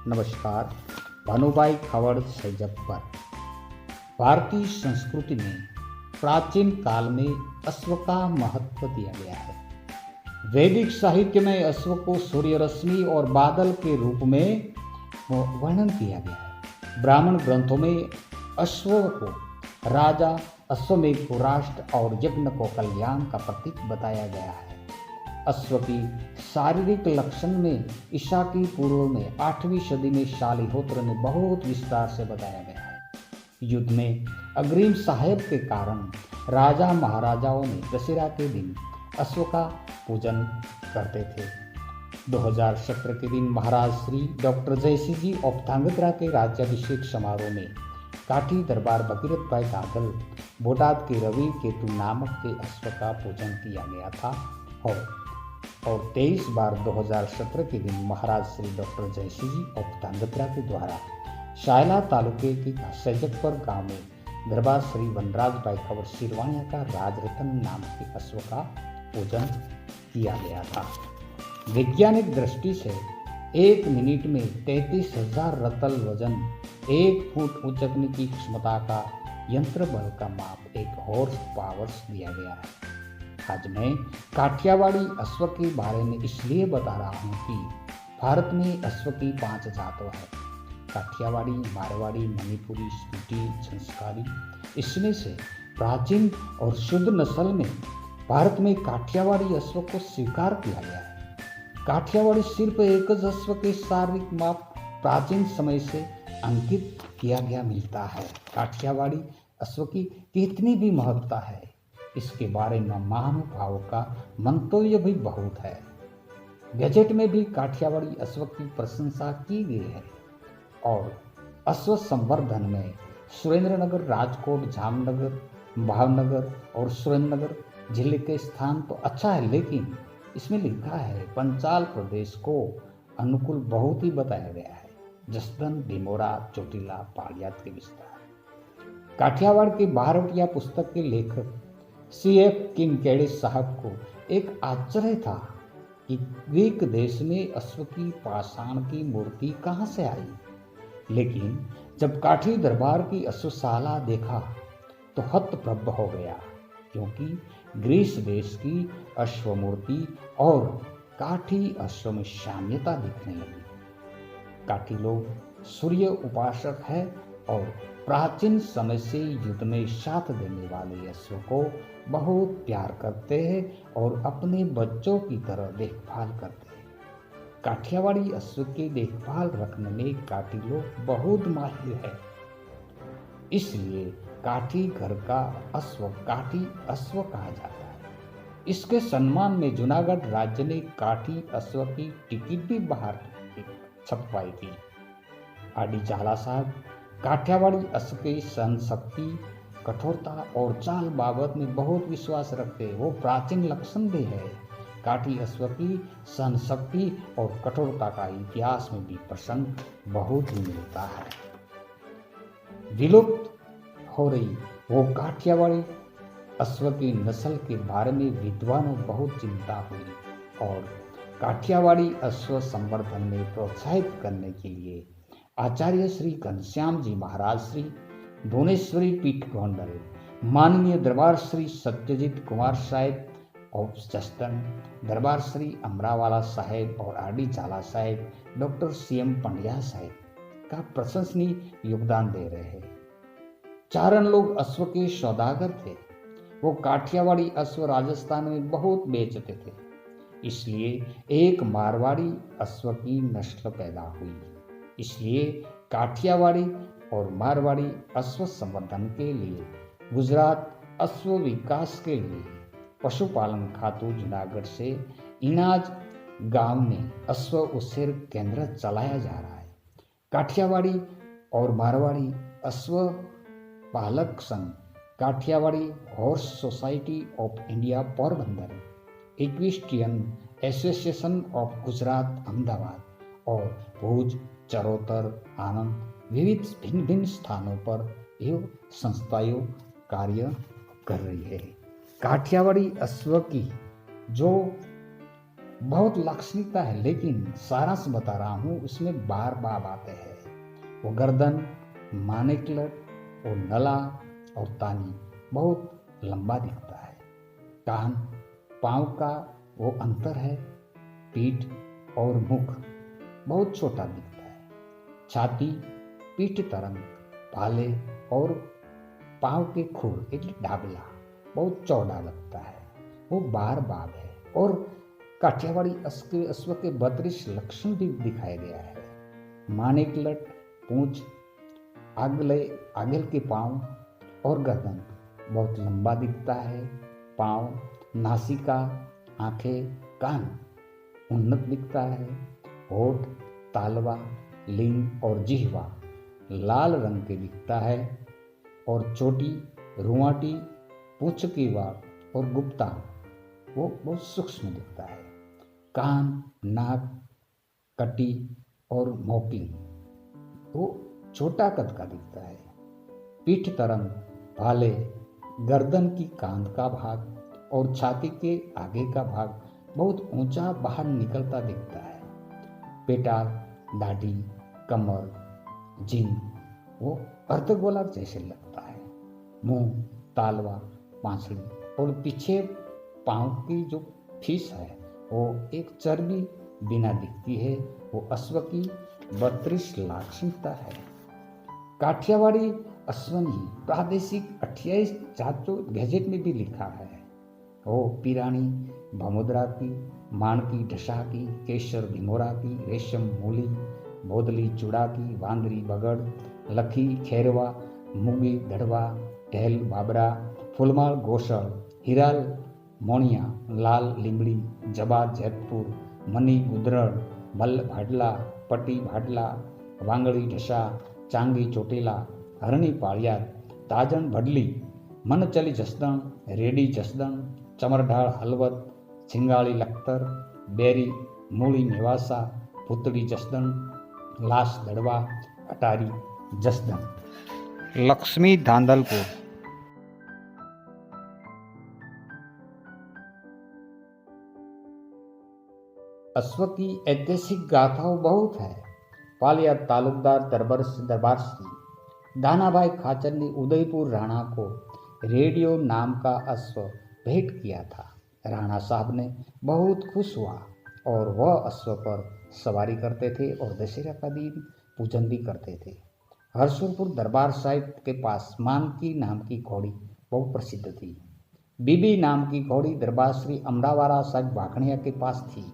नमस्कार। भानुभाई खवड़ सजग पर भारतीय संस्कृति में प्राचीन काल में अश्व का महत्व दिया गया है। वैदिक साहित्य में अश्व को सूर्य रश्मि और बादल के रूप में वर्णन किया गया है। ब्राह्मण ग्रंथों में अश्व को राजा, अश्वमेध को राष्ट्र और यज्ञ को कल्याण का प्रतीक बताया गया है। अश्व की शारीरिक लक्षण में ईसा की पूर्व में 8वीं सदी में शालिहोत्र ने बहुत विस्तार से बताया गया है। युद्ध में अग्रिम सहायता के कारण राजा महाराजाओं ने दशहरा के दिन अश्व का पूजन करते थे। 2017 के दिन महाराज श्री डॉक्टर जयसिंह जी औपधांगत्रा के राज्याभिषेक समारोह में काठी दरबार भगीरथ भाई गागल बोटाद के रवि केतु नामक के अश्व का पूजन किया गया था और 23 बार 2017 के दिन महाराज श्री डॉक्टर जयसिंह जी औपधांगत्रा के द्वारा शायला तालुके के सैजकपुर गांव में दरबार श्री वनराज भाई खबर सिरवाणिया का राजरतन नाम के अश्व का पूजन किया गया था। वैज्ञानिक दृष्टि से 1 मिनट में 33,000 रतल वजन, 1 फुट उचकने की क्षमता का यंत्र बल का माप 1 हॉर्स पावर्स दिया गया है। आज मैं काठियावाड़ी अश्व के बारे में इसलिए बता रहा हूँ कि भारत में अश्व की 5 जातों है: काठियावाड़ी, मारवाड़ी, मणिपुरी, स्पीति, संस्कारी। इसमें से प्राचीन और शुद्ध नस्ल में भारत में काठियावाड़ी अश्व को स्वीकार किया गया है। काठियावाड़ी सिर्फ एक अश्व के शारीरिक माप प्राचीन समय से अंकित किया गया मिलता है। काठियावाड़ी अश्व की कितनी भी महत्ता है, इसके बारे में महानुभावों का मंतव्य भी बहुत है। गजट में भी काठियावाड़ी अश्व की प्रशंसा की गई है और अश्व संवर्धन में सुरेंद्रनगर, राजकोट, जामनगर, भावनगर और सुरेंद्रनगर जिले के स्थान तो अच्छा है, लेकिन इसमें लिखा है पंचाल प्रदेश को अनुकूल बहुत ही बताया गया है। जसदन, डिमोरा, चोटिला, पाड़ियात के विस्तार। काठियावाड़ के 12वटिया पुस्तक के लेखक CF किंकेड़े साहब को एक आश्चर्य था कि ग्रीक देश में अश्व की पाषाण की मूर्ति कहाँ से आई, लेकिन जब काठी दरबार की अश्वशाला देखा तो हतप्रभ हो गया, क्योंकि ग्रीस देश की अश्व मूर्ति और काठी अश्व में साम्यता दिखने लगी। काठी लोग सूर्य उपासक है और प्राचीन समय से युद्ध में साथ देने वाले अश्व को बहुत प्यार करते हैं और अपने बच्चों की तरह देखभाल करते हैं। काठियावाड़ी अश्व की देखभाल रखने में काठी लोग बहुत माहिर है, इसलिए काठी घर का अश्व काठी अश्व कहा जाता है। इसके सम्मान में जूनागढ़ राज्य ने काठी अश्व की टिकट भी बाहर छपवाई थी। आडी झाला साहब काठियावाड़ी अश्व की सहन शक्ति, कठोरता और चाल बाबत में बहुत विश्वास रखते हैं। वो प्राचीन लक्षण भी है। काठी अश्व की सहन शक्ति और कठोरता का इतिहास में भी प्रसंग बहुत ही मिलता है। विलुप्त हो रही वो काठियावाड़ी अश्व की नस्ल के बारे में विद्वानों बहुत चिंता हुई और काठियावाड़ी अश्व संवर्धन में प्रोत्साहित करने के लिए आचार्य श्री घनश्याम जी महाराज श्री भुवनेश्वरी पीठ गोंडल, माननीय दरबार श्री सत्यजीत कुमार साहेब ऑफ जसदन, दरबार श्री अमरावाला साहेब और आडी झाला साहेब, डॉक्टर CM पंड्या साहेब का प्रशंसनीय योगदान दे रहे हैं। चारण लोग अश्व के सौदागर थे। वो काठियावाड़ी अश्व राजस्थान में बहुत बेचते थे, इसलिए एक मारवाड़ी अश्व की नस्ल पैदा हुई। इसलिए काठियावाड़ी और मारवाड़ी अश्व संवर्धन के लिए गुजरात अश्व विकास के लिए पशुपालन खातू जूनागढ़ से इनाज गांव में अश्व उछेर केंद्र चलाया जा रहा है। काठियावाड़ी और Marwari Ashwa Palak Sangh, Kathiawadi horse society of India Porbandar, equestrian association of Gujarat Ahmedabad और भुज, चरोतर, आनंद विविध भिन्न भिन्न स्थानों पर ये संस्थाएं कार्य कर रही है। काठियावाड़ी अश्व की जो बहुत लाक्षणिकता है, लेकिन सारांश बता रहा हूँ, उसमें बार बार आते हैं। वो गर्दन, मानेकलट और नला और तानी बहुत लंबा दिखता है। कान, पाँव का वो अंतर है। पीठ और मुख बहुत छोटा दिखता है। छाती, पीठ तरंग, भाले और पाँव के खुर एक डाबला बहुत चौड़ा लगता है। वो बार बार है और काठियावाड़ी अश्व के 32 लक्षण भी दिखाया गया है। मानेकलट, पूंछ, आगे के पाँव और गर्दन बहुत लंबा दिखता है। पाँव, नासिका, आंखें, कान उन्नत दिखता है। होठ, तालवा, लिंग और जिह्वा लाल रंग के दिखता है और चोटी, रुआटी, पूंछ की वाट और गुप्ता वो बहुत सूक्ष्म दिखता है। कान, नाक, कटी और मोकिंग वो छोटा कद का दिखता है। पीठ तरंग, भाले, गर्दन की कांध का भाग और छाती के आगे का भाग बहुत ऊंचा बाहर निकलता दिखता है। पेटाल, दाढ़ी, कमर, जिन वो अर्धगोलाकार जैसे लगता है। मुंह, तालवा, पांसड़ी और पीछे पांव की जो फीस है वो एक चर्बी बिना दिखती है। वो अश्व की 32 लाक्षणिकता है। काठियावाड़ी अश्वनी प्रादेशिक 28 जातों गैजेट में भी लिखा है। वो पिरानी, भमोदरा की, माणकी ढसा की, केसर भिमोरा की, रेशम मूली, बोदली चूड़ा की, वांदरी बगड़, लखी खेरवा, मुगी धड़वा, ढेल बाबरा, फुलमाल गोसल, हिराल मोणिया, लाल लिंबड़ी, जबा जैतपुर, मनी गुदरड़, मल भाडला, पटी भाडला, वांगड़ी ढसा, चांगी चोटेला, हरणी पाड़ियाद, ताजन भडली, मनचली जसदण, रेडी जसदण, चमरढाळ हलवद, छिंगाળી लखतर, बेरी मूળી मेवासा, भूतड़ी जसदण, लाश दड़वा, अटारी जसदण। लक्ष्मी धांधलपुर। अश्व की ऐतिहासिक गाथाओं बहुत है। पालिया तालुकदार दरबार श्री दानाभाई खाचर ने उदयपुर राणा को रेडियो नाम का अश्व भेंट किया था। राणा साहब ने बहुत खुश हुआ और वह अश्व पर सवारी करते थे और दशहरा का दिन पूजन भी करते थे। हरसुरपुर दरबार साहिब के पास मानकी नाम की घोड़ी बहुत प्रसिद्ध थी। बीबी नाम की घोड़ी दरबार श्री अमरावाला साहिब वाघणिया के पास थी।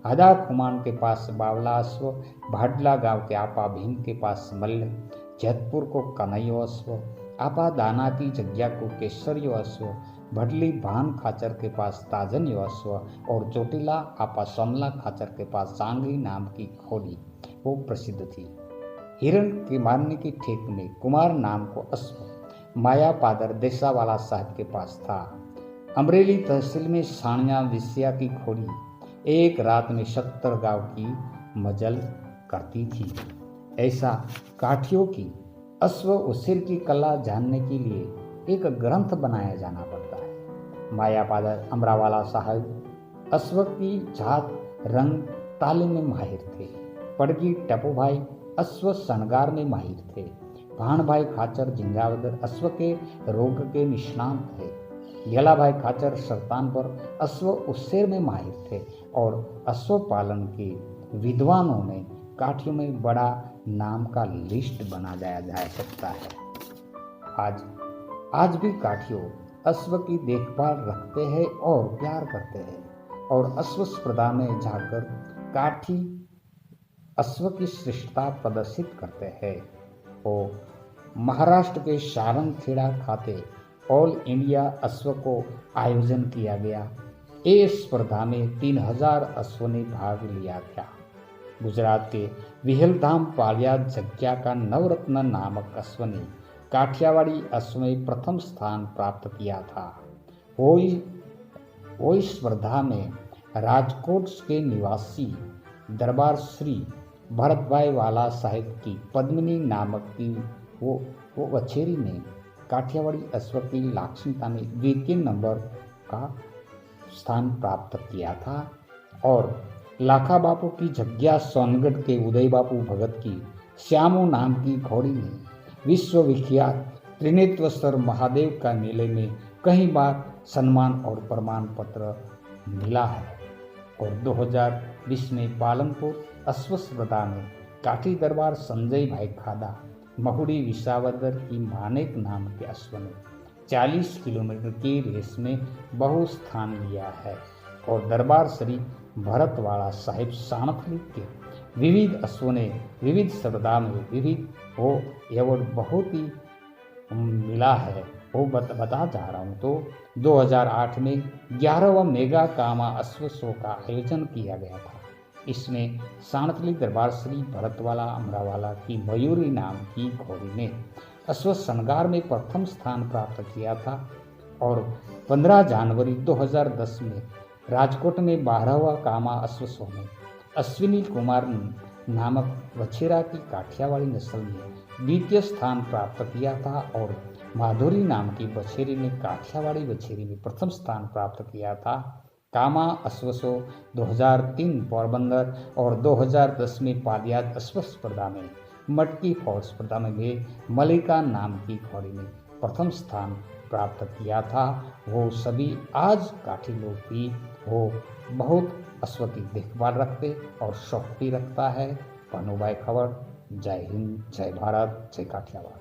हदा खुमान के पास बावला अश्व, भाडला गांव के आपा भीम के पास मल्ल, जैतपुर को कन्हैयो अश्व, आपा दाना की जग्या को केसरियो अश्व, भडली भान खाचर के पास ताजनियो अश्व और चोटिला आपा सोमला खाचर के पास सांगली नाम की घोड़ी वो प्रसिद्ध थी। हिरण के मारने की ठेक में कुमार नाम को अश्व माया पादर देसावाला साहब के पास था। अमरेली तहसील में साणिया विस्या की घोड़ी एक रात में 70 गांव की मजल करती थी। ऐसा काठियों की अश्व उसिर की कला जानने के लिए एक ग्रंथ बनाया जाना पड़ता है। माया पादर अमरावाला साहब अश्व की जात, रंग, तालीम में माहिर थे। पड़गी टपू भाई अश्व शणगार में माहिर थे। भाण भाई खाचर जिंजावदर अश्व के रोग के निष्णात थे। गेला भाई खाचर सरतान पर अश्व उसेर में माहिर थे और अश्व पालन के विद्वानों ने काठियों में बड़ा नाम का लिस्ट बनाया जा सकता है। आज भी काठियों अश्व की देखभाल रखते हैं और प्यार करते हैं और अश्व स्पर्धा में जाकर काठी अश्व की श्रेष्ठता प्रदर्शित करते हैं। वो महाराष्ट्र के सारंगखेड़ा खाते ऑल इंडिया अश्व को आयोजन किया गया। इस स्पर्धा में 3000 अश्वों ने भाग लिया था। गुजरात के विहलधाम पालिया जग्या का नवरत्न नामक अश्व ने काठियावाड़ी अश्व में प्रथम स्थान प्राप्त किया था। वो इस स्पर्धा में राजकोट के निवासी दरबार श्री भरतभाई वाला साहिब की पद्मिनी नामक की वो वछेरी ने काठियावाड़ी अश्व की लाक्षणिकता में द्वितीय नंबर का स्थान प्राप्त किया था और लाखा बापू की झग्गिया सोनगढ़ के उदय बापू भगत की श्यामू नाम की घोड़ी ने विश्व विख्यात त्रिनेत्रेश्वर महादेव का मेले में कई बार सम्मान और प्रमाण पत्र मिला है। और 2020 में पालनपुर अश्वस्पर्धा में काठी दरबार संजय भाई खादा महुड़ी विसावदर की मानेक नाम के अश्व ने 40 किलोमीटर की रेस में बहु स्थान लिया है। और दरबार श्री भरतवाड़ा साहिब साणथली के विविध अश्वों ने विविध स्पर्धा में विविध वो अवार्ड बहुत ही मिला है। वो बता जा रहा हूँ तो 2008 में 11वां मेगा कामा अश्व शो का आयोजन किया गया था। इसमें साणथली दरबार श्री भरतवाला अमरावाला की मयूरी नाम की घोड़ी ने अश्व श्रृंगार में प्रथम स्थान प्राप्त किया था। और 15 जनवरी 2010 में राजकोट में 12वां कामा अश्व शो में अश्विनी कुमार नामक वछेरा की काठियावाड़ी नस्ल ने द्वितीय स्थान प्राप्त किया था। और माधुरी नाम की बछेरी ने काठियावाड़ी बछेरी में प्रथम स्थान प्राप्त किया था। कामा अश्व शो 2003 पोरबंदर और 2010 में पालियाद अश्व स्पर्धा में मटकी फौज स्पर्धा में भी मलिका नाम की घोड़ी ने प्रथम स्थान प्राप्त किया था। वो सभी आज काठी लोग भी वो बहुत अश्व की देखभाल रखते और शौक भी रखता है। भानुभाई खबर। जय हिंद, जय भारत, जय काठियावाड़।